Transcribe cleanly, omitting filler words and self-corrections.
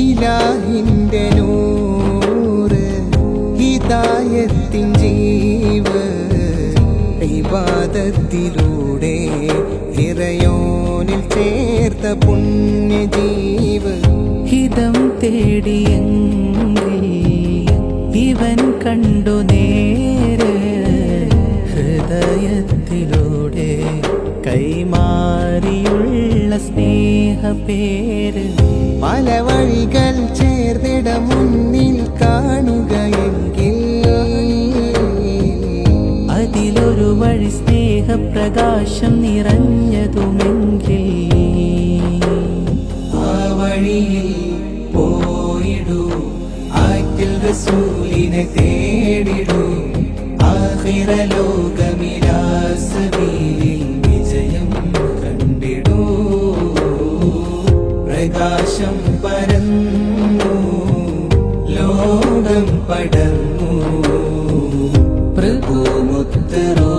ഇലാഹിന്റെ നൂറ് ഹിദായത്തിൻ ജീവ് ഇബാദത്തിലൂടെ ഇറയോനിൽ ചേർത്ത പുണ്യജീവ് ഹിതം തേടിയെങ്കിൽ ഇവൻ കണ്ടു നേര് ഹൃദയത്തിലൂടെ കൈമാറിയുള്ള സ്നേഹപേര് പല വഴികൾ ചേർന്നിട മുന്നിൽ കാണുകയെങ്കിൽ അതിലൊരു വഴി സ്നേഹപ്രകാശം നിറഞ്ഞതുമെങ്കിൽ ആ വഴിയിൽ പോയിടൂ ആറ്റിൽ റസൂലിനെ തേടിടൂ ആഖിറലോകമിലാസബീലിൽ വിജയം കണ്ടിടൂ പ്രകാശം പരന്നു ലോകം പടർന്നു പ്രഭു മുത്തറോ